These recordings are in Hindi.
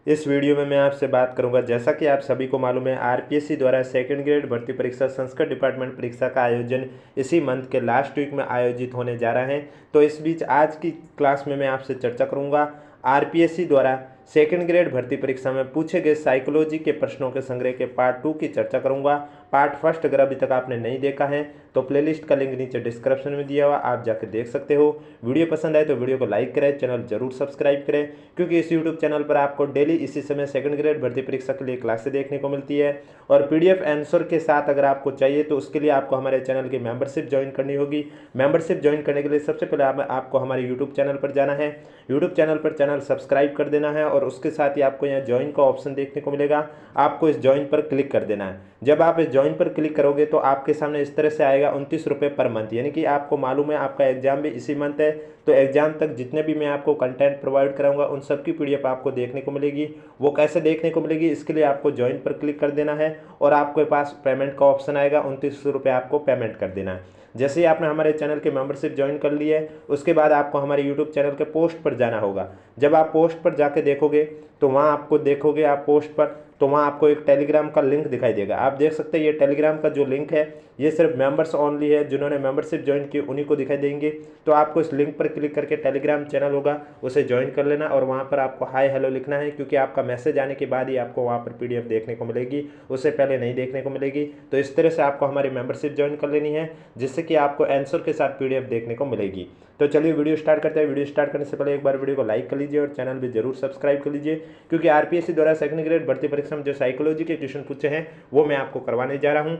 इस वीडियो में मैं आपसे बात करूंगा, जैसा कि आप सभी को मालूम है, आरपीएससी द्वारा सेकंड ग्रेड भर्ती परीक्षा संस्कृत डिपार्टमेंट परीक्षा का आयोजन इसी मंथ के लास्ट वीक में आयोजित होने जा रहा है। तो इस बीच आज की क्लास में मैं आपसे चर्चा करूंगा आरपीएससी द्वारा सेकंड ग्रेड भर्ती परीक्षा में पूछे गए साइकोलॉजी के प्रश्नों के संग्रह के पार्ट 2 की चर्चा करूंगा। पार्ट फर्स्ट अगर अभी तक आपने नहीं देखा है तो प्लेलिस्ट का लिंक नीचे डिस्क्रिप्शन में दिया हुआ, आप जाकर देख सकते हो। वीडियो पसंद आए तो वीडियो को लाइक करें, चैनल जरूर सब्सक्राइब करें, क्योंकि इस यूट्यूब चैनल पर आपको डेली इसी समय सेकंड ग्रेड भर्ती परीक्षा के लिए क्लासें देखने को मिलती है। और पीडीएफ आंसर के साथ अगर आपको चाहिए तो उसके लिए आपको हमारे चैनल की मेंबरशिप ज्वाइन करनी होगी। मेंबरशिप ज्वाइन करने के लिए सबसे पहले आपको हमारे यूट्यूब चैनल पर जाना है, यूट्यूब चैनल पर चैनल सब्सक्राइब कर देना है और उसके साथ ही आपको यहाँ ज्वाइन का ऑप्शन देखने को मिलेगा। आपको इस ज्वाइन पर क्लिक कर देना है। जब आप इस ज्वाइन पर क्लिक करोगे तो आपके सामने इस तरह से आएगा 29 रुपये पर मंथ, यानी कि आपको मालूम है आपका एग्जाम भी इसी मंथ है, तो एग्जाम तक जितने भी मैं आपको कंटेंट प्रोवाइड कराऊंगा उन सब की पीडीएफ आपको देखने को मिलेगी। वो कैसे देखने को मिलेगी, इसके लिए आपको ज्वाइन पर क्लिक कर देना है और आपके पास पेमेंट का ऑप्शन आएगा, 29 रुपये आपको पेमेंट कर देना है। जैसे ही आपने हमारे चैनल की मेंबरशिप ज्वाइन कर ली है उसके बाद आपको हमारे यूट्यूब चैनल के पोस्ट पर जाना होगा। जब आप पोस्ट पर जाके देखोगे तो वहाँ आपको देखोगे आप पोस्ट पर, तो वहाँ आपको एक टेलीग्राम का लिंक दिखाई देगा। आप देख सकते हैं ये टेलीग्राम का जो लिंक है ये सिर्फ मेंबर्स ओनली है, जिन्होंने मेंबरशिप ज्वाइन की उन्हीं को दिखाई देंगे। तो आपको इस लिंक पर क्लिक करके टेलीग्राम चैनल होगा उसे ज्वाइन कर लेना और वहाँ पर आपको हाय हेलो लिखना है, क्योंकि आपका मैसेज आने के बाद ही आपको वहाँ पर पीडीएफ देखने को मिलेगी, उससे पहले नहीं देखने को मिलेगी। तो इस तरह से आपको हमारी मेंबरशिप ज्वाइन कर लेनी है, जिससे कि आपको आंसर के साथ पीडीएफ देखने को मिलेगी। तो चलिए वीडियो स्टार्ट करते हैं। वीडियो स्टार्ट करने से पहले एक बार वीडियो को लाइक कर लीजिए और चैनल भी जरूर सब्सक्राइब कर लीजिए, क्योंकि आरपीएससी द्वारा सेकंड ग्रेड भर्ती परीक्षा में जो साइकोलॉजी के क्वेश्चन पूछे हैं वो मैं आपको करवाने जा रहा हूं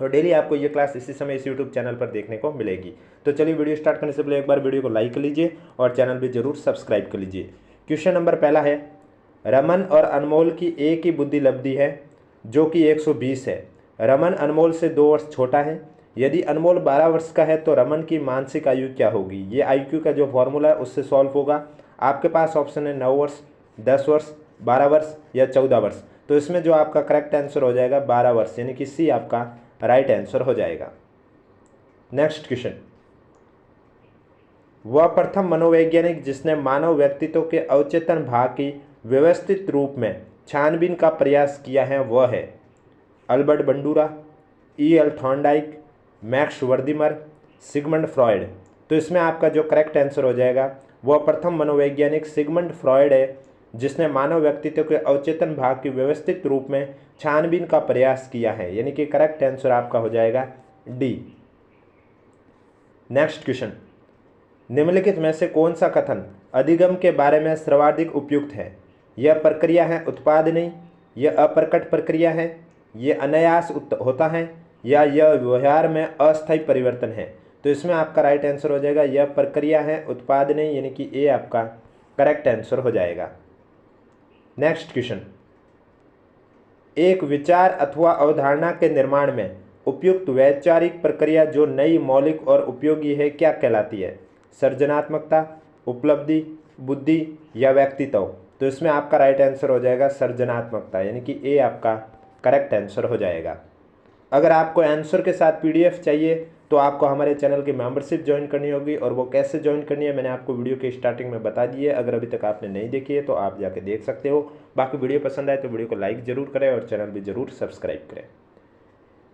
और डेली आपको ये क्लास इसी समय इस यूट्यूब चैनल पर देखने को मिलेगी। तो चलिए वीडियो स्टार्ट करने से पहले एक बार वीडियो को लाइक कर लीजिए और चैनल भी जरूर सब्सक्राइब कर लीजिए। क्वेश्चन नंबर पहला है, रमन और अनमोल की एक ही बुद्धि लब्धि है जो कि 120 है। रमन अनमोल से 2 वर्ष छोटा है। यदि अनमोल 12 वर्ष का है तो रमन की मानसिक आयु क्या होगी। ये आईक्यू का जो फॉर्मूला है उससे सॉल्व होगा। आपके पास ऑप्शन है 9 वर्ष, 10 वर्ष, 12 वर्ष या 14 वर्ष। तो इसमें जो आपका करेक्ट आंसर हो जाएगा 12 वर्ष, यानी कि सी आपका राइट आंसर हो जाएगा। नेक्स्ट क्वेश्चन, वह प्रथम मनोवैज्ञानिक जिसने मानव व्यक्तित्व के अवचेतन भाग की व्यवस्थित रूप में छानबीन का प्रयास किया है वह है Albert Bandura, E L. Thorndike, Max Wertheimer, Sigmund Freud. तो इसमें आपका जो करेक्ट आंसर हो जाएगा वह प्रथम मनोवैज्ञानिक सिगमंड फ्रॉयड है, जिसने मानव व्यक्तित्व के अवचेतन भाग की व्यवस्थित रूप में छानबीन का प्रयास किया है, यानी कि करेक्ट आंसर आपका हो जाएगा डी। नेक्स्ट क्वेश्चन, निम्नलिखित में से कौन सा कथन अधिगम के बारे में सर्वाधिक उपयुक्त है। यह प्रक्रिया है उत्पादनी, यह अप्रकट प्रक्रिया है, यह अनायास होता है या यह व्यवहार में अस्थायी परिवर्तन है। तो इसमें आपका राइट आंसर हो जाएगा यह प्रक्रिया है उत्पादनी, यानी कि ए आपका करेक्ट आंसर हो जाएगा। नेक्स्ट क्वेश्चन, एक विचार अथवा अवधारणा के निर्माण में उपयुक्त वैचारिक प्रक्रिया जो नई, मौलिक और उपयोगी है क्या कहलाती है। सृजनात्मकता, उपलब्धि, बुद्धि या व्यक्तित्व। तो इसमें आपका राइट आंसर हो जाएगा सृजनात्मकता, यानी कि ए आपका करेक्ट आंसर हो जाएगा। अगर आपको आंसर के साथ पीडीएफ चाहिए तो आपको हमारे चैनल की मेंबरशिप ज्वाइन करनी होगी, और वो कैसे ज्वाइन करनी है मैंने आपको वीडियो के स्टार्टिंग में बता दी है। अगर अभी तक आपने नहीं देखी है तो आप जाके देख सकते हो। बाकी वीडियो पसंद आए तो वीडियो को लाइक जरूर करें और चैनल भी जरूर सब्सक्राइब करें।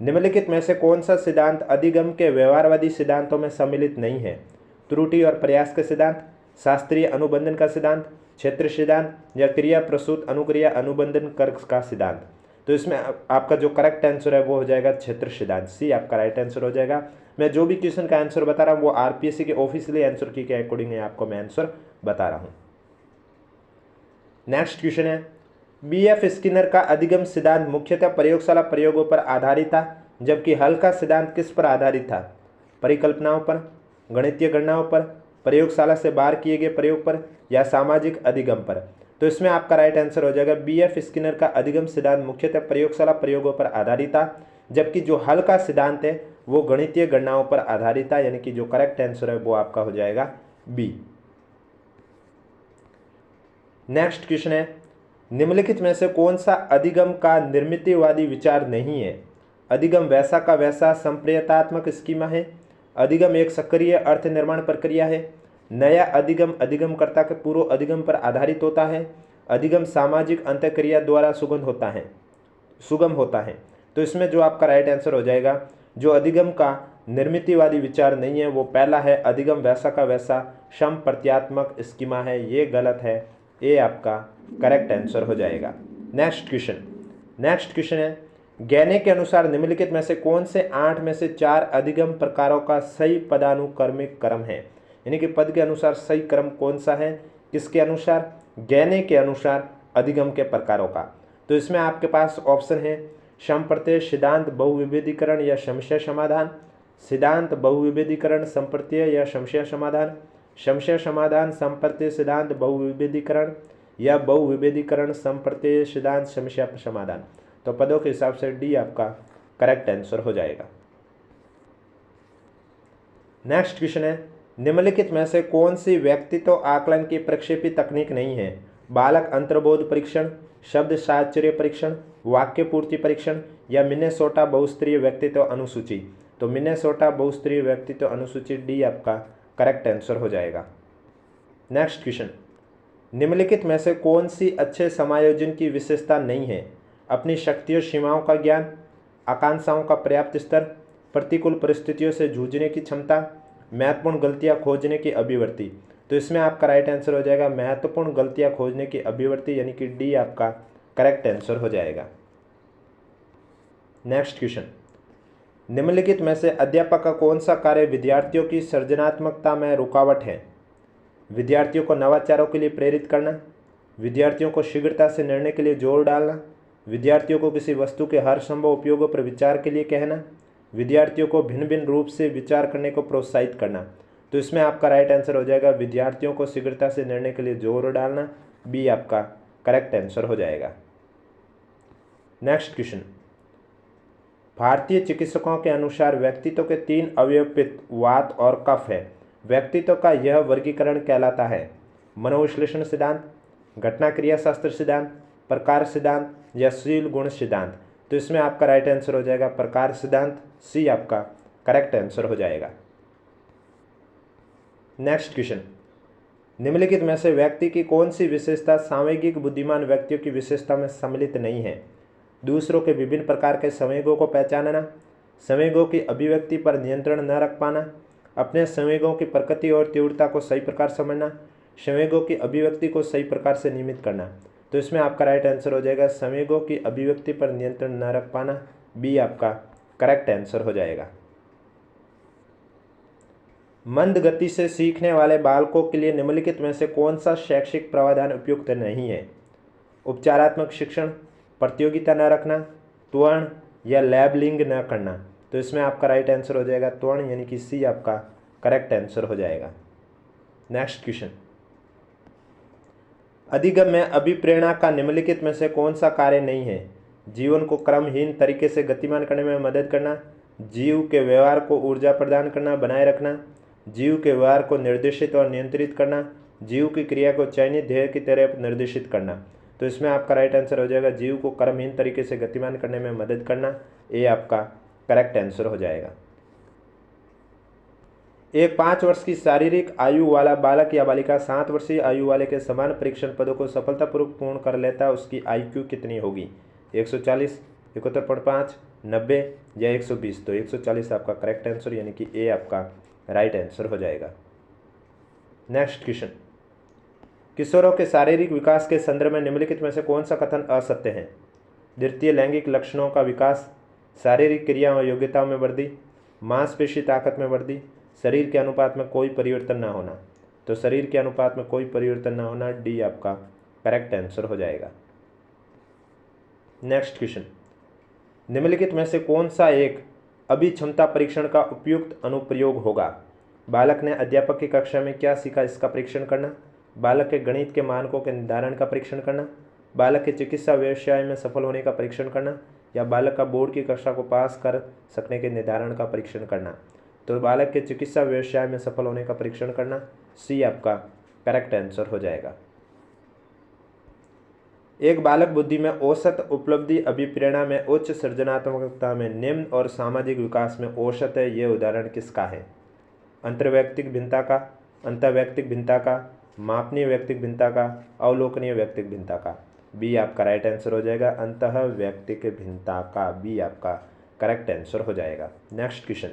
निम्नलिखित में से कौन सा सिद्धांत अधिगम के व्यवहारवादी सिद्धांतों में सम्मिलित नहीं है। त्रुटि और प्रयास का सिद्धांत, शास्त्रीय अनुबंधन का सिद्धांत, क्षेत्र सिद्धांत या क्रिया प्रसूत अनुक्रिया अनुबंधन कर्क का सिद्धांत। तो इसमें आपका जो करेक्ट आंसर है वो हो जाएगा क्षेत्र सिद्धांत, सी आपका राइट आंसर हो जाएगा। मैं जो भी क्वेश्चन का आंसर बता रहा हूँ वो आरपीएससी के ऑफिशियली आंसर की के अकॉर्डिंग आपको मैं आंसर बता रहा हूँ। नेक्स्ट क्वेश्चन है, बीएफ स्किनर का अधिगम सिद्धांत मुख्यतः प्रयोगशाला प्रयोगों पर आधारित था, जबकि हल का सिद्धांत किस पर आधारित था। परिकल्पनाओं पर, गणितीय गणनाओं पर, प्रयोगशाला से बाहर किए गए प्रयोग पर या सामाजिक अधिगम पर। तो इसमें आपका राइट आंसर हो जाएगा बीएफ स्किनर का अधिगम सिद्धांत मुख्यतः प्रयोगशाला प्रयोगों पर आधारित था, जबकि जो हल का सिद्धांत है वो गणितीय गणनाओं पर आधारित था, यानी कि जो करेक्ट आंसर है वो आपका हो जाएगा बी। नेक्स्ट क्वेश्चन है, निम्नलिखित में से कौन सा अधिगम का निर्मितिवादी विचार नहीं है। अधिगम वैसा का वैसा संप्रेयतात्मक स्कीमा है। अधिगम एक सक्रिय अर्थ निर्माण प्रक्रिया है। नया अधिगम अधिगमकर्ता के पूर्व अधिगम पर आधारित होता है। अधिगम सामाजिक अंतःक्रिया द्वारा सुगम होता है। तो इसमें जो आपका राइट आंसर हो जाएगा, जो अधिगम का निर्मितिवादी विचार नहीं है, वो पहला है अधिगम वैसा का वैसा सम प्रत्यात्मक स्कीमा है, ये गलत है, ये आपका करेक्ट आंसर हो जाएगा। नेक्स्ट क्वेश्चन है, गैने के अनुसार निम्नलिखित में से कौन से 8 में से 4 अधिगम प्रकारों का सही पदानुक्रमिक क्रम है, यानी कि पद के अनुसार सही क्रम कौन सा है, किसके अनुसार, गैने के अनुसार अधिगम के प्रकारों का। तो इसमें आपके पास ऑप्शन है संप्रत्यय, सिद्धांत, बहुविभेदीकरण या समस्या समाधान, सिद्धांत, बहुविभेदीकरण, संप्रत्यय या समस्या समाधान, समस्या समाधान, संप्रत्यय, सिद्धांत, बहुविभेदीकरण या बहुविभेदीकरण, संप्रत्यय, सिद्धांत, समस्या समाधान। तो पदों के हिसाब से डी आपका करेक्ट आंसर हो जाएगा। नेक्स्ट क्वेश्चन है, निम्नलिखित में से कौन सी व्यक्तित्व आकलन की प्रक्षेपी तकनीक नहीं है, बालक अंतर्बोध परीक्षण, शब्द साहचर्य परीक्षण, वाक्य पूर्ति परीक्षण या मिनेसोटा बहुस्तरीय व्यक्तित्व अनुसूची। तो मिनेसोटा बहुस्तरीय व्यक्तित्व अनुसूची डी आपका करेक्ट आंसर हो जाएगा। नेक्स्ट क्वेश्चन, निम्नलिखित में से कौन सी अच्छे समायोजन की विशेषता नहीं है, अपनी शक्तियों सीमाओं का ज्ञान, आकांक्षाओं का पर्याप्त स्तर, प्रतिकूल परिस्थितियों से जूझने की क्षमता, महत्वपूर्ण गलतियां खोजने की अभिवृत्ति। तो इसमें आपका राइट आंसर हो जाएगा महत्वपूर्ण गलतियां खोजने की अभिवृत्ति, यानी कि डी आपका करेक्ट आंसर हो जाएगा। नेक्स्ट क्वेश्चन, निम्नलिखित में से अध्यापक का कौन सा कार्य विद्यार्थियों की सृजनात्मकता में रुकावट है, विद्यार्थियों को नवाचारों के लिए प्रेरित करना, विद्यार्थियों को शीघ्रता से निर्णय के लिए जोर डालना, विद्यार्थियों को किसी वस्तु के हर संभव उपयोगों पर विचार के लिए कहना, विद्यार्थियों को भिन्न भिन्न रूप से विचार करने को प्रोत्साहित करना। तो इसमें आपका राइट आंसर हो जाएगा विद्यार्थियों को शीघ्रता से निर्णय के लिए जोर डालना, बी आपका करेक्ट आंसर हो जाएगा। नेक्स्ट क्वेश्चन, भारतीय चिकित्सकों के अनुसार व्यक्तित्व के 3 अवयव पित्त, वात और कफ है। व्यक्तित्व का यह वर्गीकरण कहलाता है मनोविश्लेषण सिद्धांत, घटना क्रिया शास्त्र सिद्धांत, प्रकार सिद्धांत या शील गुण सिद्धांत। तो इसमें आपका राइट आंसर हो जाएगा प्रकार सिद्धांत, सी आपका करेक्ट आंसर हो जाएगा। नेक्स्ट क्वेश्चन, निम्नलिखित में से व्यक्ति की कौन सी विशेषता सामयिक बुद्धिमान व्यक्तियों की विशेषता में सम्मिलित नहीं है, दूसरों के विभिन्न प्रकार के संवेगों को पहचानना, संवेगों की अभिव्यक्ति पर नियंत्रण न रख पाना, अपने संवेगों की प्रकृति और तीव्रता को सही प्रकार समझना, संवेगों की अभिव्यक्ति को सही प्रकार से नियमित करना। तो इसमें आपका राइट आंसर हो जाएगा संवेगों की अभिव्यक्ति पर नियंत्रण न रख पाना, बी आपका करेक्ट आंसर हो जाएगा। मंद गति से सीखने वाले बालकों के लिए निम्नलिखित में से कौन सा शैक्षिक प्रावधान उपयुक्त नहीं है, उपचारात्मक शिक्षण, प्रतियोगिता न रखना, त्वरण या लैबलिंग न करना। तो इसमें आपका राइट आंसर हो जाएगा त्वरण, यानी कि सी आपका करेक्ट आंसर हो जाएगा। नेक्स्ट क्वेश्चन, अधिगम में अभिप्रेरणा का निम्नलिखित में से कौन सा कार्य नहीं है, जीवन को क्रमहीन तरीके से गतिमान करने में मदद करना, जीव के व्यवहार को ऊर्जा प्रदान करना बनाए रखना, जीव के व्यवहार को निर्देशित और नियंत्रित करना, जीव की क्रिया को चयनित ध्येय की तरफ निर्देशित करना। तो इसमें आपका राइट आंसर हो जाएगा जीव को क्रमहीन तरीके से गतिमान करने में मदद करना, ये आपका करेक्ट आंसर हो जाएगा। एक 5 वर्ष की शारीरिक आयु वाला बालक या बालिका 7 वर्षीय आयु वाले के समान परीक्षण पदों को सफलतापूर्वक पूर्ण कर लेता है, उसकी IQ कितनी होगी, 140, 71.5, 90 या 120। तो 140 आपका करेक्ट आंसर, यानी कि ए आपका राइट आंसर हो जाएगा। नेक्स्ट क्वेश्चन, किशोरों के शारीरिक विकास के संदर्भ में निम्नलिखित में से कौन सा कथन असत्य है, द्वितीय लैंगिक लक्षणों का विकास, शारीरिक क्रियाओं और योग्यताओं में वृद्धि, मांसपेशी ताकत में वृद्धि, शरीर के अनुपात में कोई परिवर्तन न होना। तो शरीर के अनुपात में कोई परिवर्तन न होना, डी आपका करेक्ट आंसर हो जाएगा। नेक्स्ट क्वेश्चन, निम्नलिखित में से कौन सा एक अभिक्षमता परीक्षण का उपयुक्त अनुप्रयोग होगा, बालक ने अध्यापक की कक्षा में क्या सीखा इसका परीक्षण करना, बालक के गणित के मानकों के निर्धारण का परीक्षण करना, बालक के चिकित्सा व्यवसाय में सफल होने का परीक्षण करना या बालक का बोर्ड की कक्षा को पास कर सकने के निर्धारण का परीक्षण करना। तो बालक के चिकित्सा व्यवसाय में सफल होने का परीक्षण करना, सी आपका करेक्ट आंसर हो जाएगा। एक बालक बुद्धि में औसत, उपलब्धि, अभिप्रेरणा में उच्च, सृजनात्मकता में निम्न और सामाजिक विकास में औसत है, यह उदाहरण किसका है, अंतर्वैयक्तिक भिन्नता का, अंतर्वैयक्तिक भिन्नता का, मापनीय व्यक्तिक भिन्नता का, अवलोकनीय व्यक्तिक भिन्नता का। बी आपका राइट आंसर हो जाएगा, अंतः व्यक्तिक भिन्नता का। बी आपका करेक्ट आंसर हो जाएगा। नेक्स्ट क्वेश्चन,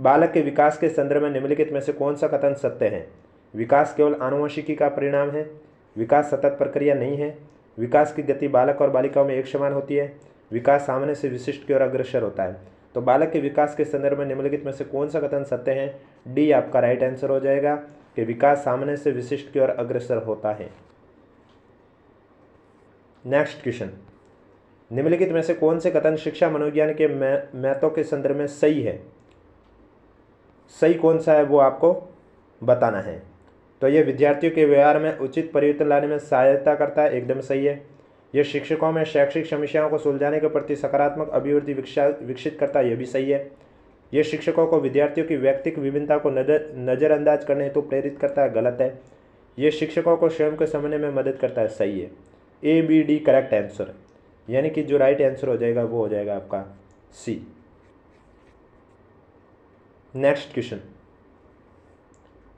बालक के विकास के संदर्भ में निम्नलिखित में से कौन सा कथन सत्य है? विकास केवल आनुवंशिकी का परिणाम है, विकास सतत प्रक्रिया नहीं है, विकास की गति बालक और बालिकाओं में एक समान होती है, विकास सामने से विशिष्ट की ओर अग्रसर होता है। तो बालक के विकास के संदर्भ में निम्नलिखित में से कौन सा कथन सत्य है? डी आपका राइट आंसर हो जाएगा कि विकास सामने से विशिष्ट की ओर अग्रसर होता है। नेक्स्ट क्वेश्चन, निम्नलिखित में से कौन से कथन शिक्षा मनोविज्ञान के महत्व के संदर्भ में सही है? सही कौन सा है वो आपको बताना है। तो ये विद्यार्थियों के व्यवहार में उचित परिवर्तन लाने में सहायता करता है, एकदम सही है। यह शिक्षकों में शैक्षिक समस्याओं को सुलझाने के प्रति सकारात्मक अभिवृद्धि विकसित करता है, यह भी सही है। यह शिक्षकों को विद्यार्थियों की व्यक्तिगत विभिन्नता को नज़रअंदाज करने हेतु प्रेरित करता है, गलत है। यह शिक्षकों को स्वयं को समझने में मदद करता है, सही है। A B D correct answer, यानी कि जो राइट आंसर हो जाएगा वो हो जाएगा आपका सी। नेक्स्ट क्वेश्चन,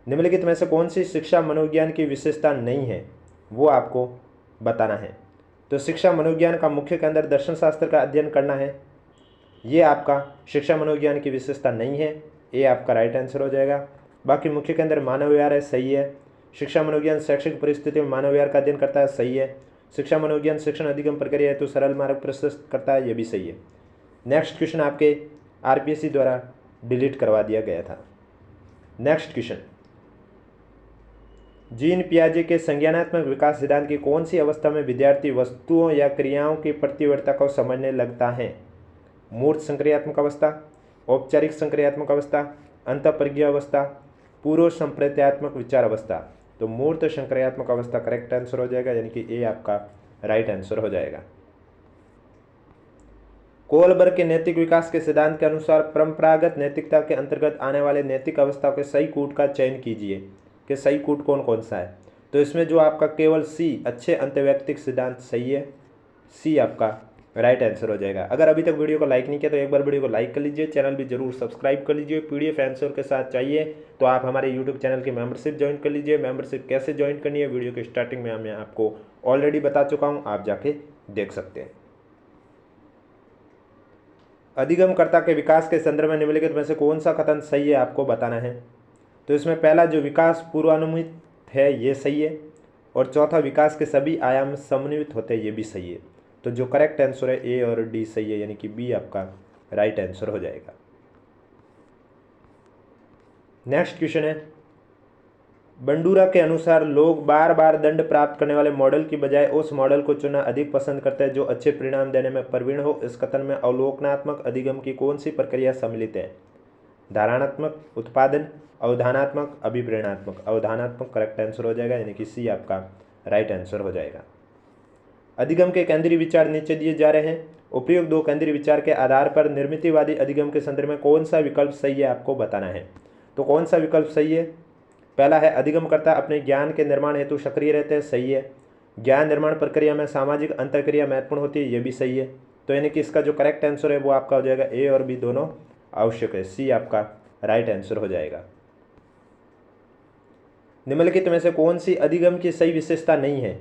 निम्नलिखित में से कौन सी शिक्षा मनोविज्ञान की विशेषता नहीं है? वो आपको बताना है। तो शिक्षा मनोविज्ञान का मुख्य केंद्र दर्शन शास्त्र का अध्ययन करना है, ये आपका शिक्षा मनोविज्ञान की विशेषता नहीं है, ये आपका राइट आंसर हो जाएगा। बाकी मुख्य केंद्र मानव व्यवहार है, सही है। शिक्षा मनोविज्ञान शैक्षिक परिस्थिति में मानव व्यवहार का अध्ययन करता है, सही है। शिक्षा मनोविज्ञान शिक्षण अधिगम प्रक्रिया है तो सरल मार्ग प्रशस्त करता है, ये भी सही है। नेक्स्ट क्वेश्चन आपके आरपीएससी द्वारा डिलीट करवा दिया गया था। नेक्स्ट क्वेश्चन, जीन पियाजे के संज्ञानात्मक विकास सिद्धांत की कौन सी अवस्था में विद्यार्थी वस्तुओं या क्रियाओं की प्रतिवर्ता को समझने लगता है? मूर्त संक्रियात्मक अवस्था, औपचारिक संक्रियात्मक अवस्था, अंतःप्रज्ञा अवस्था, पूर्व संप्रत्यात्मक विचार अवस्था। तो मूर्त संक्रियात्मक अवस्था करेक्ट आंसर हो जाएगा, यानी कि ए आपका राइट आंसर हो जाएगा। कोलबर्ग के नैतिक विकास के सिद्धांत के अनुसार परंपरागत नैतिकता के अंतर्गत आने वाले नैतिक अवस्थाओं के सही कूट का चयन कीजिए कि सही कूट कौन कौन सा है। तो इसमें जो आपका केवल सी अच्छे अंतर्वैयक्तिक सिद्धांत सही है, सी आपका राइट आंसर हो जाएगा। अगर अभी तक वीडियो को लाइक नहीं किया तो एक बार वीडियो को लाइक कर लीजिए, चैनल भी जरूर सब्सक्राइब कर लीजिए। पीडीएफ आंसर के साथ चाहिए तो आप हमारे यूट्यूब चैनल की मेंबरशिप ज्वाइन कर लीजिए। मेंबरशिप कैसे ज्वाइन करनी है वीडियो के स्टार्टिंग में मैं आपको ऑलरेडी बता चुका हूँ, आप जाके देख सकते हैं। अधिगमकर्ता के विकास के संदर्भ में निम्नलिखित में से कौन सा कथन सही है आपको बताना है। तो इसमें पहला जो विकास पूर्वानुमित है ये सही है, और चौथा विकास के सभी आयाम समन्वित होते हैं, ये भी सही है। तो जो करेक्ट आंसर है ए और डी सही है, यानी कि बी आपका राइट आंसर हो जाएगा। नेक्स्ट क्वेश्चन है, बंडूरा के अनुसार लोग बार बार दंड प्राप्त करने वाले मॉडल की बजाय उस मॉडल को चुनना अधिक पसंद करते हैं जो अच्छे परिणाम देने में प्रवीण हो। इस कथन में अवलोकनात्मक अधिगम की कौन सी प्रक्रिया सम्मिलित है? धारणात्मक, उत्पादन, अवधानात्मक, अभिप्रेरणात्मक। अवधानात्मक करेक्ट आंसर हो जाएगा, यानी कि सी आपका राइट आंसर हो जाएगा। अधिगम के केंद्रीय विचार नीचे दिए जा रहे हैं। उपयुक्त दो केंद्रीय विचार के आधार पर निर्मितिवादी अधिगम के संदर्भ में कौन सा विकल्प सही है आपको बताना है। तो कौन सा विकल्प सही है? पहला है अधिगमकर्ता अपने ज्ञान के निर्माण हेतु सक्रिय रहते हैं, सही है। ज्ञान निर्माण प्रक्रिया में सामाजिक अंतर्क्रिया महत्वपूर्ण होती है, ये भी सही है। तो यानी कि इसका जो करेक्ट आंसर है वो आपका हो जाएगा ए और बी दोनों आवश्यक है, सी आपका राइट आंसर हो जाएगा। निम्नलिखित में से कौन सी अधिगम की सही विशेषता नहीं है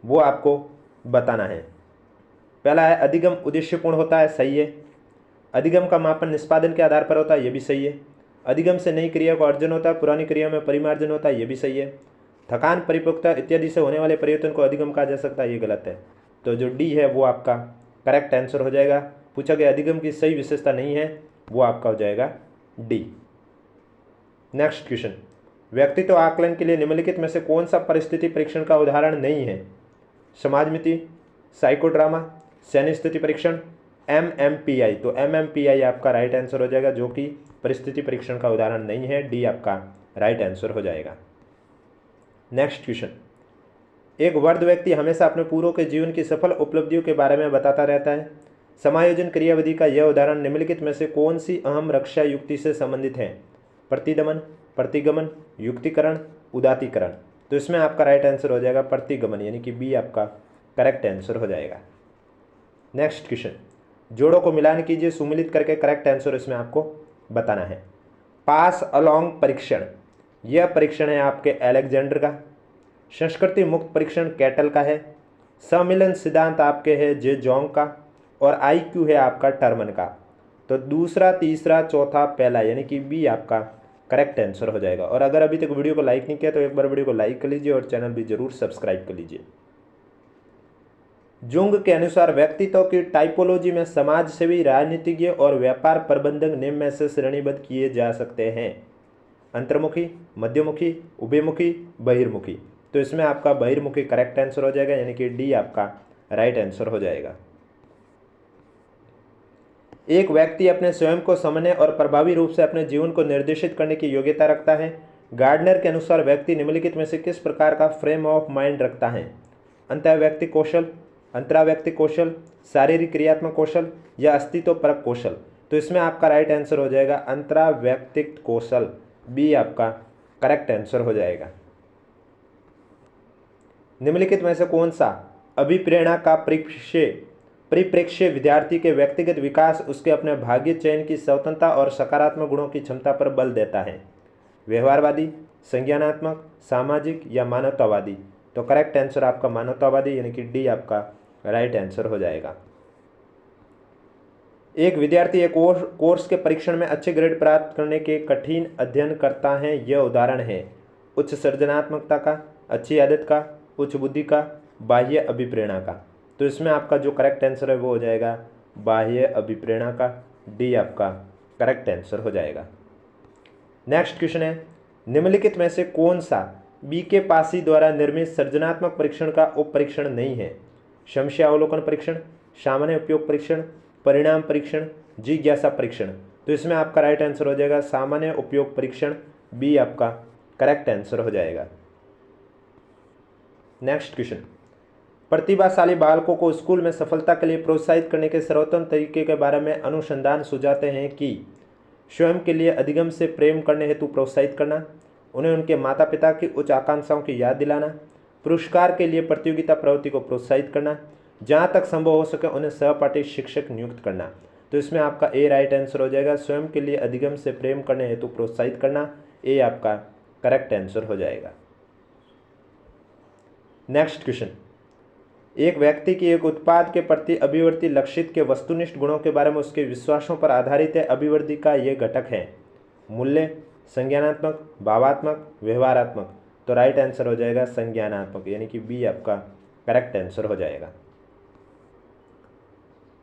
वो आपको बताना है। पहला है अधिगम उद्देश्यपूर्ण होता है, सही है। अधिगम का मापन निष्पादन के आधार पर होता है, ये भी सही है। अधिगम से नई क्रिया को अर्जन होता है, पुरानी क्रिया में परिमार्जन होता है, ये भी सही है। थकान, परिपक्वता इत्यादि से होने वाले परिवर्तन को अधिगम कहा जा सकता है, ये गलत है। तो जो डी है वो आपका करेक्ट आंसर हो जाएगा। पूछा गया अधिगम की सही विशेषता नहीं है, वो आपका हो जाएगा डी। नेक्स्ट क्वेश्चन, व्यक्तित्व आकलन के लिए निम्नलिखित में से कौन सा परिस्थिति परीक्षण का उदाहरण नहीं है? समाजमिति, साइकोड्रामा, सैन्य स्थिति परीक्षण, MMPI। तो MMPI आपका राइट आंसर हो जाएगा, जो कि परिस्थिति परीक्षण का उदाहरण नहीं है, डी आपका राइट आंसर हो जाएगा। नेक्स्ट क्वेश्चन, एक वृद्ध व्यक्ति हमेशा अपने पूर्वों के जीवन की सफल उपलब्धियों के बारे में बताता रहता है। समायोजन क्रियाविधि का यह उदाहरण निम्नलिखित में से कौन सी अहम रक्षा युक्ति से संबंधित है? प्रतिदमन, प्रतिगमन, युक्तिकरण, उदात्तीकरण। तो इसमें आपका राइट आंसर हो जाएगा प्रतिगमन, यानी कि बी आपका करेक्ट आंसर हो जाएगा। नेक्स्ट क्वेश्चन, जोड़ों को मिलान कीजिए, सुमिलित करके करेक्ट आंसर इसमें आपको बताना है। पास अलोंग परीक्षण, यह परीक्षण है आपके अलेक्जेंडर का। संस्कृति मुक्त परीक्षण कैटल का है। सम्मिलन सिद्धांत आपके है जे जोंग का, और IQ है आपका टर्मन का। तो दूसरा, तीसरा, चौथा, पहला यानी कि बी आपका करेक्ट आंसर हो जाएगा। और अगर अभी तक वीडियो को लाइक नहीं किया तो एक बार वीडियो को लाइक कर लीजिए और चैनल भी जरूर सब्सक्राइब कर लीजिए। जुंग के अनुसार व्यक्तित्व की टाइपोलॉजी में समाज सेवी, राजनीतिज्ञ और व्यापार प्रबंधक निम्न में से श्रेणीबद्ध किए जा सकते हैं। अंतर्मुखी, मध्यमुखी, उभयमुखी, बहिर्मुखी। तो इसमें आपका बहिर्मुखी करेक्ट आंसर हो जाएगा, यानी कि डी आपका राइट आंसर हो जाएगा। एक व्यक्ति अपने स्वयं को समझने और प्रभावी रूप से अपने जीवन को निर्देशित करने की योग्यता रखता है। गार्डनर के अनुसार व्यक्ति निम्नलिखित में से किस प्रकार का फ्रेम ऑफ माइंड रखता है? अंतःव्यक्ति कौशल, अंतराव्यक्ति कौशल, शारीरिक क्रियात्मक कौशल या अस्तित्व परक कौशल। तो इसमें आपका राइट आंसर हो जाएगा अंतराव्यक्तिक कौशल, बी आपका करेक्ट आंसर हो जाएगा। निम्नलिखित में से कौन सा अभिप्रेरणा का परिप्रेक्ष्य विद्यार्थी के व्यक्तिगत विकास, उसके अपने भाग्य चयन की स्वतंत्रता और सकारात्मक गुणों की क्षमता पर बल देता है? व्यवहारवादी, संज्ञानात्मक, सामाजिक या मानवतावादी? तो करेक्ट आंसर आपका मानवतावादी, यानी कि डी आपका राइट आंसर हो जाएगा। एक विद्यार्थी एक कोर्स के परीक्षण में अच्छे ग्रेड प्राप्त करने के कठिन अध्ययन करता है। यह उदाहरण है उच्च सृजनात्मकता का, अच्छी आदत का, उच्च बुद्धि का, बाह्य अभिप्रेरणा का। तो इसमें आपका जो करेक्ट आंसर है वो हो जाएगा बाह्य अभिप्रेरणा का, डी आपका करेक्ट आंसर हो जाएगा। नेक्स्ट क्वेश्चन है, निम्नलिखित में से कौन सा BK पासी द्वारा निर्मित सृजनात्मक परीक्षण का उप परीक्षण नहीं है? समस्या अवलोकन परीक्षण, सामान्य उपयोग परीक्षण, परिणाम परीक्षण, जिज्ञासा परीक्षण। तो इसमें आपका राइट आंसर हो जाएगा सामान्य उपयोग परीक्षण, बी आपका करेक्ट आंसर हो जाएगा। नेक्स्ट क्वेश्चन, प्रतिभाशाली बालकों को स्कूल में सफलता के लिए प्रोत्साहित करने के सर्वोत्तम तरीके के बारे में अनुसंधान सुझाते हैं कि स्वयं के लिए अधिगम से प्रेम करने हेतु प्रोत्साहित करना, उन्हें उनके माता पिता की उच्च आकांक्षाओं की याद दिलाना, पुरस्कार के लिए प्रतियोगिता प्रवृत्ति को प्रोत्साहित करना, जहाँ तक संभव हो सके उन्हें सहपाठी शिक्षक नियुक्त करना। तो इसमें आपका ए राइट आंसर हो जाएगा, स्वयं के लिए अधिगम से प्रेम करने हेतु प्रोत्साहित करना, ए आपका करेक्ट आंसर हो जाएगा। नेक्स्ट क्वेश्चन, एक व्यक्ति की एक उत्पाद के प्रति अभिवृत्ति लक्षित के वस्तुनिष्ठ गुणों के बारे में उसके विश्वासों पर आधारित है। अभिवृत्ति का ये घटक है मूल्य, संज्ञानात्मक, भावात्मक, व्यवहारात्मक। तो राइट आंसर हो जाएगा संज्ञानात्मक, यानी कि बी आपका करेक्ट आंसर हो जाएगा।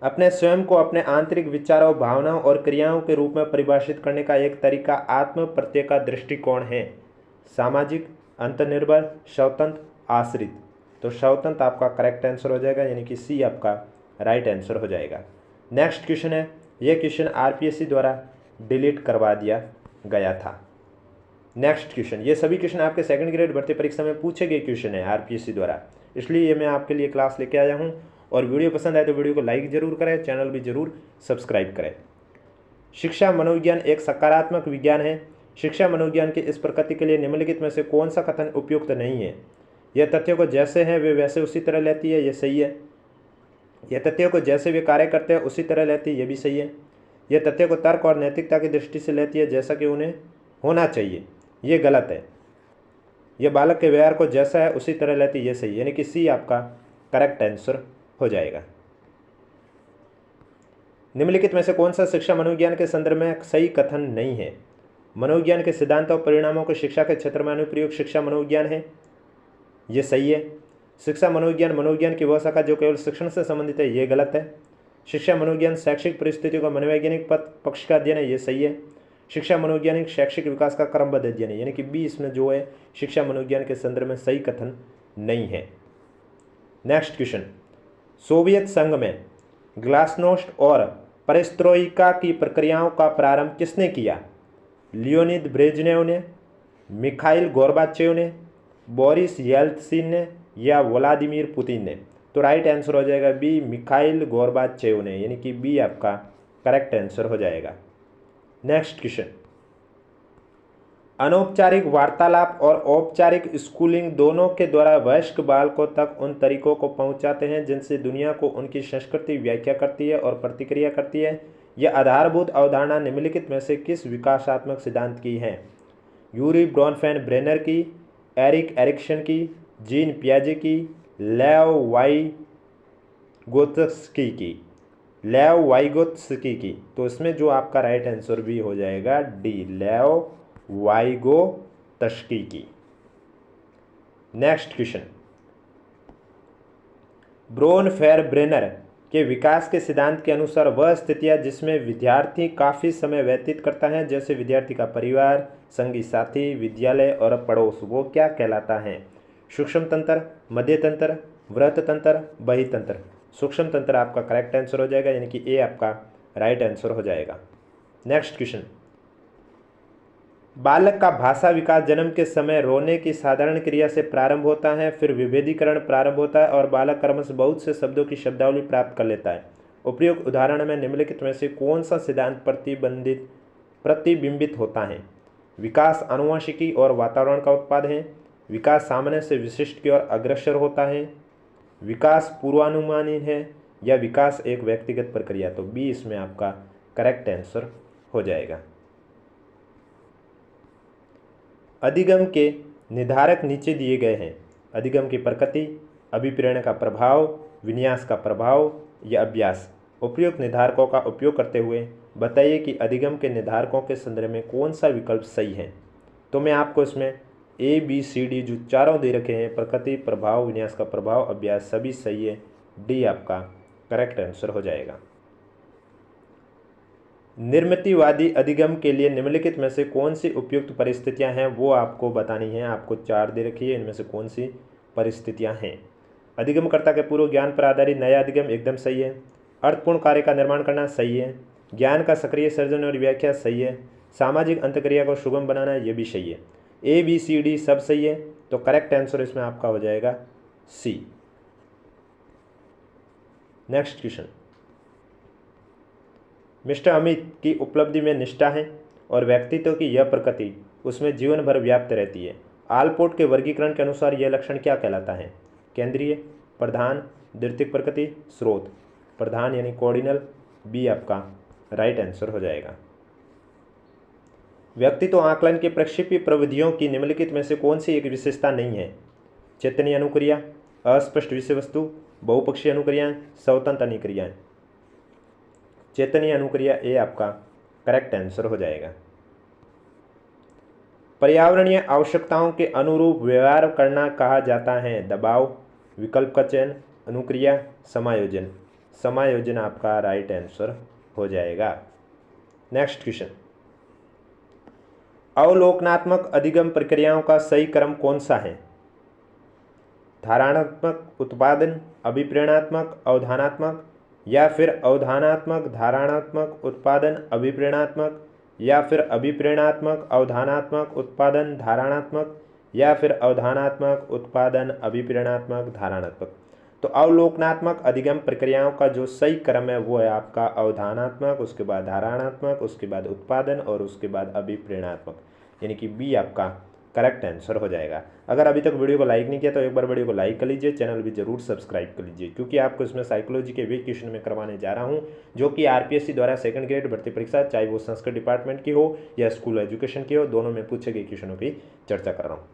अपने स्वयं को अपने आंतरिक विचारों, भावनाओं और क्रियाओं के रूप में परिभाषित करने का एक तरीका आत्म प्रत्यय का दृष्टिकोण है। सामाजिक, अंतर्निर्भर, स्वतंत्र, आश्रित। तो स्वतंत्र आपका करेक्ट आंसर हो जाएगा, यानी कि सी आपका राइट आंसर हो जाएगा। नेक्स्ट क्वेश्चन है, यह क्वेश्चन RPSC द्वारा डिलीट करवा दिया गया था। नेक्स्ट क्वेश्चन, ये सभी क्वेश्चन आपके सेकंड ग्रेड भर्ती परीक्षा में पूछे गए क्वेश्चन है RPSC द्वारा, इसलिए ये मैं आपके लिए क्लास लेके आया हूँ। और वीडियो पसंद आए तो वीडियो को लाइक जरूर करें, चैनल भी जरूर सब्सक्राइब करें। शिक्षा मनोविज्ञान एक सकारात्मक विज्ञान है। शिक्षा मनोविज्ञान की इस प्रकृति के लिए निम्नलिखित में से कौन सा कथन उपयुक्त नहीं है? यह तथ्यों को जैसे हैं वे वैसे उसी तरह लेती है, यह सही है। यह तथ्यों को जैसे वे कार्य करते हैं उसी तरह लेती है, यह भी सही है। यह तथ्यों को तर्क और नैतिकता की दृष्टि से लेती है जैसा कि उन्हें होना चाहिए, ये गलत है। यह बालक के व्यवहार को जैसा है उसी तरह लेती है, ये सही है, यानी कि सी आपका करेक्ट आंसर हो जाएगा। निम्नलिखित में से कौन सा शिक्षा मनोविज्ञान के संदर्भ में सही कथन नहीं है? मनोविज्ञान के सिद्धांतों और परिणामों को शिक्षा के क्षेत्र में अनुप्रयोग शिक्षा मनोविज्ञान है, ये सही है। शिक्षा मनोविज्ञान मनोविज्ञान की वह शाखा जो केवल शिक्षण से संबंधित है, ये गलत है। शिक्षा मनोविज्ञान शैक्षिक परिस्थितियों का मनोवैज्ञानिक पक्ष का अध्ययन है, ये सही है। शिक्षा मनोवैज्ञानिक शैक्षिक विकास का क्रमबद्ध अध्ययन है, यानी कि बी इसमें जो है शिक्षा मनोविज्ञान के संदर्भ में सही कथन नहीं है। नेक्स्ट क्वेश्चन, सोवियत संघ में ग्लासनोस्ट और पेरेस्ट्रोइका की प्रक्रियाओं का प्रारंभ किसने किया? लियोनिद ब्रेजनेव ने, मिखाइल गोर्बाचेव ने, बोरिस येल्त्सिन ने या व्लादिमीर पुतिन ने? तो राइट आंसर हो जाएगा बी, मिखाइल गोर्बाचेव ने, यानी कि बी आपका करेक्ट आंसर हो जाएगा। नेक्स्ट क्वेश्चन, अनौपचारिक वार्तालाप और औपचारिक स्कूलिंग दोनों के द्वारा वयस्क बालकों तक उन तरीकों को पहुंचाते हैं जिनसे दुनिया को उनकी संस्कृति व्याख्या करती है और प्रतिक्रिया करती है। यह आधारभूत अवधारणा निम्नलिखित में से किस विकासात्मक सिद्धांत की है? यूरी ब्रॉनफेन ब्रेनर की, एरिक एरिक्सन की, जीन पियाजे की, लेव वाइगोत्स्की की, लेव वाइगोत्स्की की। तो इसमें जो आपका राइट आंसर भी हो जाएगा डी, लेव वाइगोत्स्की की। नेक्स्ट क्वेश्चन, ब्रोनफेरब्रेनर के विकास के सिद्धांत के अनुसार वह स्थितियां जिसमें विद्यार्थी काफ़ी समय व्यतीत करता है, जैसे विद्यार्थी का परिवार, संगी साथी, विद्यालय और पड़ोस, वो क्या कहलाता है? सूक्ष्म तंत्र, मध्य तंत्र, वृत्त तंत्र, बहितंत्र। सूक्ष्म तंत्र आपका करेक्ट आंसर हो जाएगा, यानी कि ए आपका राइट आंसर हो जाएगा। नेक्स्ट क्वेश्चन, बालक का भाषा विकास जन्म के समय रोने की साधारण क्रिया से प्रारंभ होता है, फिर विभेदीकरण प्रारंभ होता है और बालक क्रमशः बहुत से शब्दों की शब्दावली प्राप्त कर लेता है। उपयुक्त उदाहरण में निम्नलिखित में से कौन सा सिद्धांत प्रतिबिंबित होता है? विकास आनुवंशिकी और वातावरण का उत्पाद है, विकास सामान्य से विशिष्ट की ओर अग्रसर होता है, विकास पूर्वानुमानी है, या विकास एक व्यक्तिगत प्रक्रिया। तो बी इसमें आपका करेक्ट आंसर हो जाएगा। अधिगम के निर्धारक नीचे दिए गए हैं। अधिगम की प्रकृति, अभिप्रेरण का प्रभाव, विन्यास का प्रभाव या अभ्यास। उपयुक्त निर्धारकों का उपयोग करते हुए बताइए कि अधिगम के निर्धारकों के संदर्भ में कौन सा विकल्प सही है। तो मैं आपको इसमें ए बी सी डी जो चारों दे रखे हैं, प्रकृति, प्रभाव, विन्यास का प्रभाव, अभ्यास, सभी सही है। डी आपका करेक्ट आंसर हो जाएगा। निर्मितिवादी अधिगम के लिए निम्नलिखित में से कौन सी उपयुक्त परिस्थितियां हैं, वो आपको बतानी है। आपको चार दे रखी है, इनमें से कौन सी परिस्थितियां हैं। अधिगमकर्ता के पूर्व ज्ञान पर आधारित नया अधिगम एकदम सही है। अर्थपूर्ण कार्य का निर्माण करना सही है। ज्ञान का सक्रिय सर्जन और व्याख्या सही है। सामाजिक अंतक्रिया को सुगम बनाना, ये भी सही है। ए बी सी डी सब सही है, तो करेक्ट आंसर इसमें आपका हो जाएगा सी। नेक्स्ट क्वेश्चन, मिस्टर अमित की उपलब्धि में निष्ठा है और व्यक्तित्व की यह प्रकृति उसमें जीवन भर व्याप्त रहती है। आलपोर्ट के वर्गीकरण के अनुसार यह लक्षण क्या कहलाता है? केंद्रीय, प्रधान, द्वितीयक प्रकृति, स्रोत। प्रधान यानी कोऑर्डिनल, बी आपका राइट आंसर हो जाएगा। व्यक्तित्व आकलन के प्रक्षेपी प्रविधियों की निम्नलिखित में से कौन सी एक विशेषता नहीं है? चेतनीय अनुक्रिया, अस्पष्ट विषय वस्तु, बहुपक्षीय अनुक्रियाएं, स्वतंत्र अनुक्रियाएं। चेतनीय अनुक्रिया ए आपका करेक्ट आंसर हो जाएगा। पर्यावरणीय आवश्यकताओं के अनुरूप व्यवहार करना कहा जाता है। दबाव, विकल्प का चयन, अनुक्रिया, समायोजन। समायोजन आपका राइट आंसर हो जाएगा। नेक्स्ट क्वेश्चन, अवलोकनात्मक अधिगम प्रक्रियाओं का सही क्रम कौन सा है? धारणात्मक, उत्पादन, अभिप्रेरणात्मक, अवधानात्मक, या फिर अवधानात्मक, धारणात्मक, उत्पादन, अभिप्रेरणात्मक, या फिर अभिप्रेरणात्मक, अवधानात्मक, उत्पादन, धारणात्मक, या फिर अवधानात्मक, उत्पादन, अभिप्रेरणात्मक, धारणात्मक। तो अवलोकनात्मक अधिगम प्रक्रियाओं का जो सही क्रम है वो है आपका अवधानात्मक, उसके बाद धारणात्मक, उसके बाद उत्पादन और उसके बाद अभिप्रेरणात्मक, यानी कि बी आपका करेक्ट आंसर हो जाएगा। अगर अभी तक वीडियो को लाइक नहीं किया तो एक बार वीडियो को लाइक कर लीजिए, चैनल भी जरूर सब्सक्राइब कर लीजिए, क्योंकि आपको इसमें साइकोलॉजी के वे क्वेश्चन में करवाने जा रहा हूं जो कि आरपीएससी द्वारा सेकंड ग्रेड भर्ती परीक्षा, चाहे वो संस्कृत डिपार्टमेंट की हो या स्कूल एजुकेशन की हो, दोनों में पूछे गए क्वेश्चनों की चर्चा कर रहा हूँ।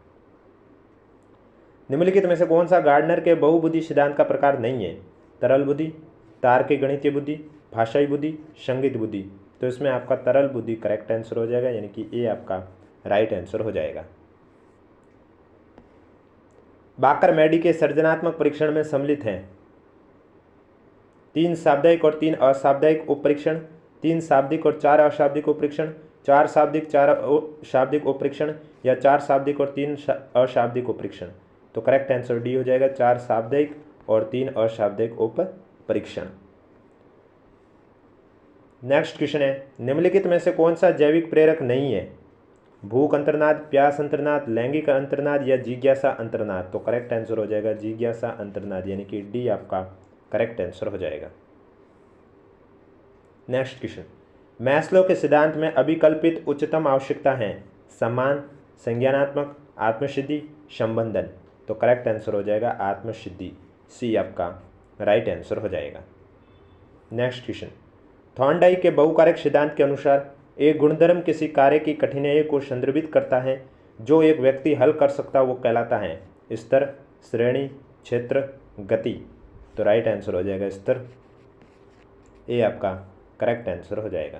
निम्नलिखित में से कौन सा गार्डनर के बहुबुद्धि सिद्धांत का प्रकार नहीं है? तरल बुद्धि, तार्किक गणितीय बुद्धि, भाषाई बुद्धि, संगीत बुद्धि। तो इसमें आपका तरल बुद्धि करेक्ट आंसर हो जाएगा, यानी कि ए आपका राइट आंसर हो जाएगा। बाकर मैडी के सृजनात्मक परीक्षण में सम्मिलित हैं 3 शाब्दिक और 3 अशाब्दिक उप परीक्षण, 3 शाब्दिक और 4 अशाब्दिक उप परीक्षण, 4 शाब्दिक 4 शाब्दिक उप परीक्षण, या 4 शाब्दिक और 3 अशाब्दिक उप परीक्षण। तो करेक्ट आंसर डी हो जाएगा, 4 शाब्दिक और 3 अशाब्दिक उप परीक्षण। नेक्स्ट क्वेश्चन है, निम्नलिखित में से कौन सा जैविक प्रेरक नहीं है? भूख अंतर्नाद, प्यास अंतर्नाद, लैंगिक अंतर्नाद या जिज्ञासा अंतर्नाद। तो करेक्ट आंसर हो जाएगा जिज्ञासा अंतर्नाद, यानी कि डी आपका करेक्ट आंसर हो जाएगा। नेक्स्ट क्वेश्चन, मैस्लो के सिद्धांत में अभिकल्पित उच्चतम आवश्यकता है? सम्मान, संज्ञानात्मक, आत्मसिद्धि, संबंधन। तो करेक्ट आंसर हो जाएगा आत्मसिद्धि, सी आपका राइट आंसर हो जाएगा। नेक्स्ट क्वेश्चन, थॉर्नडाइक के बहुकारक सिद्धांत के अनुसार एक गुणधर्म किसी कार्य की कठिनाई को संदर्भित करता है जो एक व्यक्ति हल कर सकता वो कहलाता है? स्तर, श्रेणी, क्षेत्र, गति। तो राइट आंसर हो जाएगा स्तर। ये आपका करेक्ट आंसर हो जाएगा।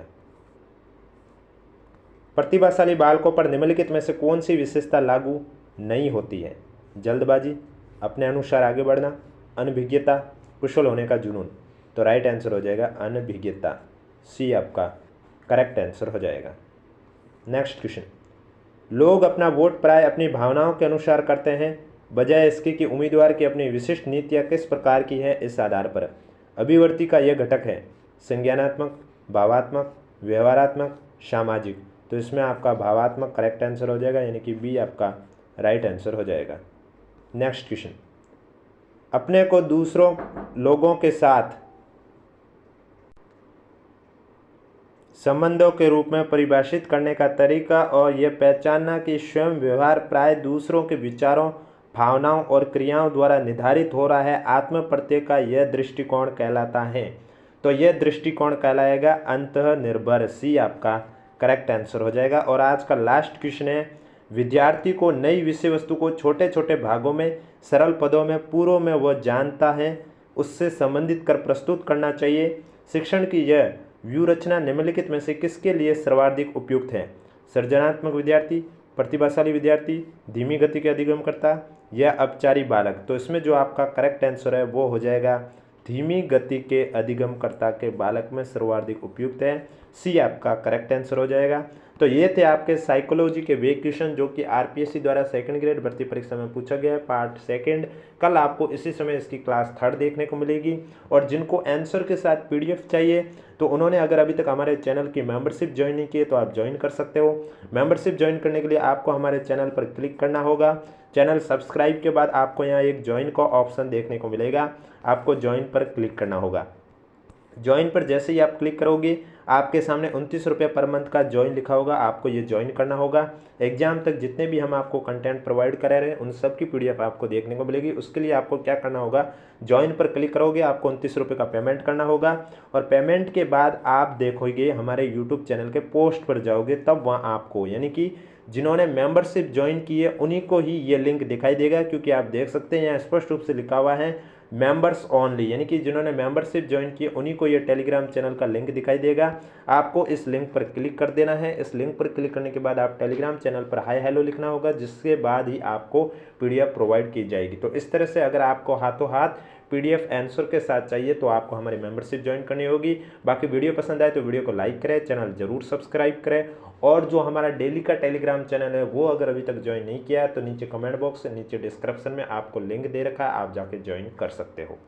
प्रतिभाशाली बालकों पर निम्नलिखित में से कौन सी विशेषता लागू नहीं होती है? जल्दबाजी, अपने अनुसार आगे बढ़ना, अनभिज्ञता, कुशल होने का जुनून। तो राइट आंसर हो जाएगा अनभिज्ञता। सी आपका करेक्ट आंसर हो जाएगा। नेक्स्ट क्वेश्चन, लोग अपना वोट प्राय अपनी भावनाओं के अनुसार करते हैं, बजाय इसके कि उम्मीदवार की अपनी विशिष्ट नीतियाँ किस प्रकार की है इस आधार पर। अभिवर्ती का यह घटक है संज्ञानात्मक, भावात्मक, व्यवहारात्मक, सामाजिक। तो इसमें आपका भावात्मक करेक्ट आंसर हो जाएगा, यानी कि बी आपका राइट आंसर हो जाएगा। नेक्स्ट क्वेश्चन, अपने को दूसरों लोगों के साथ संबंधों के रूप में परिभाषित करने का तरीका और यह पहचानना कि स्वयं व्यवहार प्राय दूसरों के विचारों, भावनाओं और क्रियाओं द्वारा निर्धारित हो रहा है, आत्म प्रत्यय का यह दृष्टिकोण कहलाता है। तो यह दृष्टिकोण कहलाएगा अंतःनिर्भर। सी आपका करेक्ट आंसर हो जाएगा। और आज का लास्ट क्वेश्चन है, विद्यार्थी को नई विषय वस्तु को छोटे छोटे भागों में सरल पदों में पूर्व में वह जानता है उससे संबंधित कर प्रस्तुत करना चाहिए। शिक्षण की यह व्यूहरचना निम्नलिखित में से किसके लिए सर्वाधिक उपयुक्त है? सृजनात्मक विद्यार्थी, प्रतिभाशाली विद्यार्थी, धीमी गति के अधिगमकर्ता या अपचारी बालक। तो इसमें जो आपका करेक्ट आंसर है वो हो जाएगा धीमी गति के अधिगमकर्ता के बालक में सर्वाधिक उपयुक्त है। सी आपका करेक्ट आंसर हो जाएगा। तो ये थे आपके साइकोलॉजी के वे क्वेश्चन जो कि आरपीएससी द्वारा सेकंड ग्रेड भर्ती परीक्षा में पूछा गया है, पार्ट सेकंड। कल आपको इसी समय इसकी क्लास 3 देखने को मिलेगी। और जिनको आंसर के साथ पीडीएफ चाहिए तो उन्होंने अगर अभी तक हमारे चैनल की मेंबरशिप ज्वाइन नहीं की है तो आप ज्वाइन कर सकते हो। मेंबरशिप ज्वाइन करने के लिए आपको हमारे चैनल पर क्लिक करना होगा। चैनल सब्सक्राइब के बाद आपको यहाँ एक ज्वाइन का ऑप्शन देखने को मिलेगा, आपको ज्वाइन पर क्लिक करना होगा। ज्वाइन पर जैसे ही आप क्लिक करोगे आपके सामने 29 रुपये पर मंथ का ज्वाइन लिखा होगा, आपको ये ज्वाइन करना होगा। एग्जाम तक जितने भी हम आपको कंटेंट प्रोवाइड करा रहे हैं उन सब की पीडीएफ आपको देखने को मिलेगी। उसके लिए आपको क्या करना होगा, ज्वाइन पर क्लिक करोगे, आपको 29 रुपये का पेमेंट करना होगा। और पेमेंट के बाद आप देखोगे हमारे यूट्यूब चैनल के पोस्ट पर जाओगे, तब वहाँ आपको यानी कि जिन्होंने मेंबरशिप ज्वाइन की है उन्हीं को ही ये लिंक दिखाई देगा, क्योंकि आप देख सकते हैं यहाँ स्पष्ट रूप से लिखा हुआ है मेंबर्स ओनली, यानी कि जिन्होंने मेंबरशिप ज्वाइन की उन्हीं को ये टेलीग्राम चैनल का लिंक दिखाई देगा। आपको इस लिंक पर क्लिक कर देना है। इस लिंक पर क्लिक करने के बाद आप टेलीग्राम चैनल पर हाय हेलो लिखना होगा, जिसके बाद ही आपको पीडीएफ प्रोवाइड की जाएगी। तो इस तरह से अगर आपको हाथों हाथ पीडीएफ आंसर के साथ चाहिए तो आपको हमारी मेंबरशिप ज्वाइन करनी होगी। बाकी वीडियो पसंद आए तो वीडियो को लाइक करें, चैनल जरूर सब्सक्राइब करें। और जो हमारा डेली का टेलीग्राम चैनल है वो अगर अभी तक ज्वाइन नहीं किया है तो नीचे कमेंट बॉक्स नीचे डिस्क्रिप्शन में आपको लिंक दे रखा है, आप जाके ज्वाइन कर सकते हो।